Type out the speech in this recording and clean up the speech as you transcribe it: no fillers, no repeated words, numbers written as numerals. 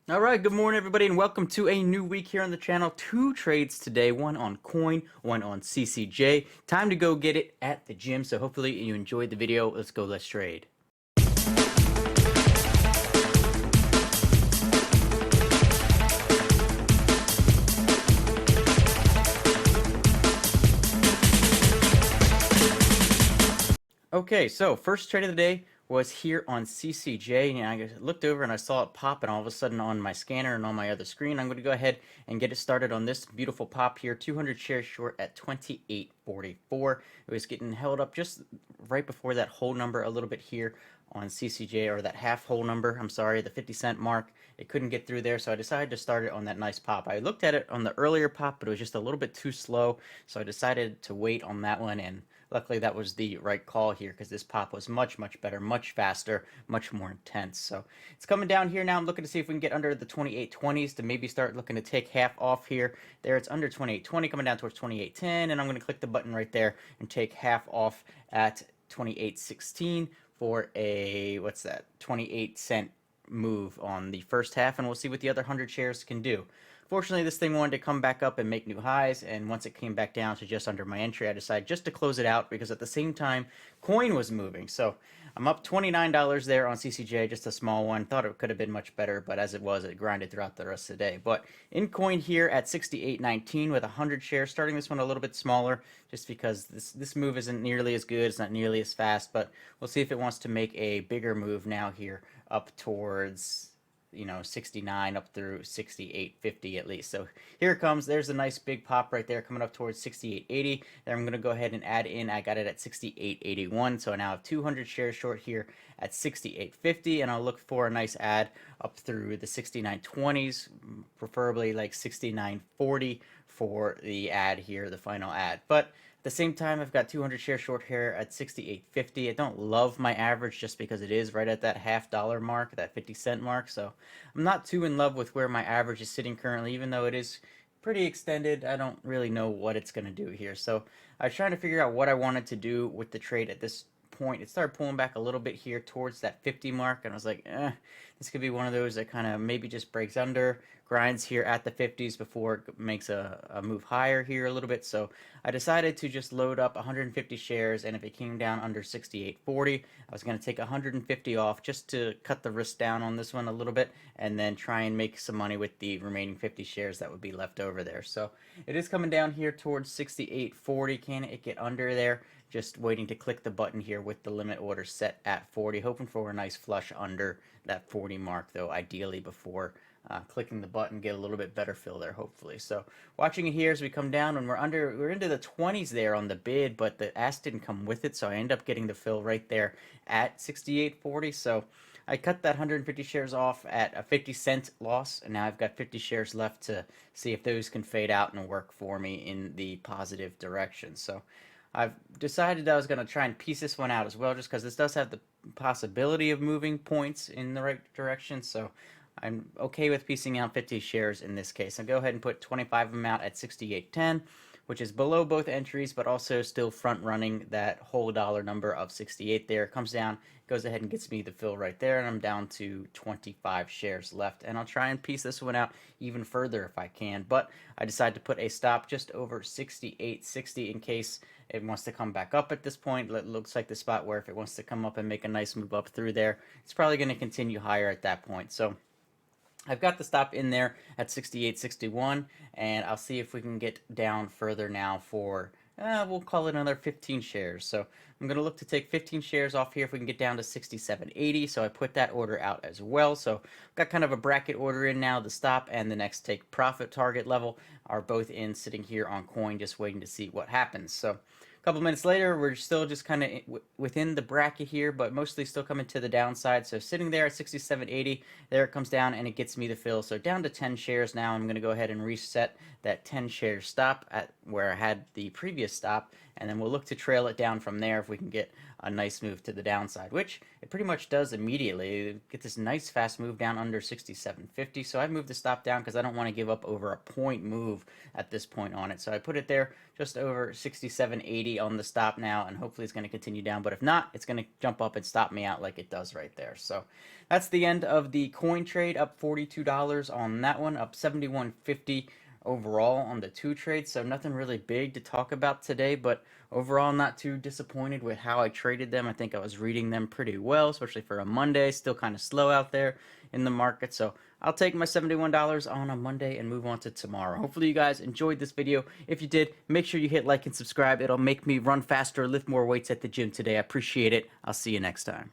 All right, good morning, everybody, and welcome to a new week here on the channel. Two trades today, one on coin, one on CCJ. Time to go get it at the gym, so hopefully you enjoyed the video. Let's go, let's trade. Okay, so first trade of the day was here on CCJ, and I looked over and I saw it pop, and all of a sudden on my scanner and on my other screen, I'm going to go ahead and get it started on this beautiful pop here. 200 shares short at 28.44. It was getting held up just right before that whole number a little bit here on CCJ, or that half whole number, I'm sorry, the 50-cent mark. It couldn't get through there, so I decided to start it on that nice pop. I looked at it on the earlier pop, but it was just a little bit too slow, so I decided to wait on that one, and luckily that was the right call here because this pop was much better, much faster, much more intense. So it's coming down here now. I'm looking to see if we can get under the 28.20s to maybe start looking to take half off here. There it's under 28.20, coming down towards 28.10, and I'm going to click the button right there and take half off at 28.16 for a, what's that, 28-cent move on the first half, and we'll see what the other 100 shares can do. Fortunately, this thing wanted to come back up and make new highs, and once it came back down to just under my entry, I decided just to close it out because at the same time, coin was moving. So I'm up $29 there on CCJ, just a small one. Thought it could have been much better, but as it was, it grinded throughout the rest of the day. But in coin here at 68.19 with 100 shares, starting this one a little bit smaller, just because this move isn't nearly as good, it's not nearly as fast, but we'll see if it wants to make a bigger move now here up towards 69 up through 68.50 at least. So here it comes. There's a nice big pop right there coming up towards 68.80. Then I'm going to go ahead and add in. I got it at 68.81. So I now have 200 shares short here at 68.50, and I'll look for a nice add up through the 69.20s, preferably like 69.40 for the add here, the final add. But at the same time, I've got 200 shares short here at 68.50. I don't love my average just because it is right at that $half mark, that 50-cent mark. So I'm not too in love with where my average is sitting currently, even though it is pretty extended. I don't really know what it's going to do here. So I was trying to figure out what I wanted to do with the trade at this point. It started pulling back a little bit here towards that 50 mark, and I was like, this could be one of those that kind of maybe just breaks under, grinds here at the 50s before it makes a move higher here a little bit. So I decided to just load up 150 shares, and if it came down under 68.40, I was going to take 150 off just to cut the risk down on this one a little bit, and then try and make some money with the remaining 50 shares that would be left over there. So it is coming down here towards 68.40. Can it get under there? Just waiting to click the button here with the limit order set at 40, hoping for a nice flush under that 40 mark, though ideally before clicking the button, get a little bit better fill there, hopefully. So watching it here as we come down, and we're into the 20s there on the bid, but the ask didn't come with it, so I end up getting the fill right there at 68.40. So I cut that 150 shares off at a 50-cent loss, and now I've got 50 shares left to see if those can fade out and work for me in the positive direction. So I've decided I was going to try and piece this one out as well, just because this does have the possibility of moving points in the right direction. So I'm okay with piecing out 50 shares in this case. I'll go ahead and put 25 of them out at 68.10, which is below both entries, but also still front running that whole dollar number of 68 there. It comes down, goes ahead and gets me the fill right there, and I'm down to 25 shares left. And I'll try and piece this one out even further if I can, but I decided to put a stop just over 68.60 in case it wants to come back up at this point. It looks like the spot where if it wants to come up and make a nice move up through there, it's probably going to continue higher at that point. So I've got the stop in there at 68.61, and I'll see if we can get down further now for, we'll call it another 15 shares. So I'm going to look to take 15 shares off here if we can get down to 67.80. So I put that order out as well. So I've got kind of a bracket order in now. The stop and the next take profit target level are both in, sitting here on coin, just waiting to see what happens. So couple minutes later, we're still just kind of within the bracket here, but mostly still coming to the downside. So sitting there at 67.80, there it comes down and it gets me the fill. So down to 10 shares now. I'm going to go ahead and reset that 10 share stop at where I had the previous stop and then we'll look to trail it down from there if we can get a nice move to the downside, which it pretty much does immediately. Get this nice fast move down under 67.50. So I moved the stop down because I don't want to give up over a point move at this point on it. So I put it there just over 67.80 on the stop now, and hopefully it's going to continue down. But if not, it's going to jump up and stop me out like it does right there. So that's the end of the coin trade, up $42 on that one, up 71.50 overall on the two trades. So nothing really big to talk about today, but overall not too disappointed with how I traded them. I think I was reading them pretty well, especially for a Monday. Still kind of slow out there in the market. So I'll take my $71 on a Monday and move on to tomorrow. Hopefully you guys enjoyed this video. If you did, make sure you hit like and subscribe. It'll make me run faster, lift more weights at the gym today. I appreciate it. I'll see you next time.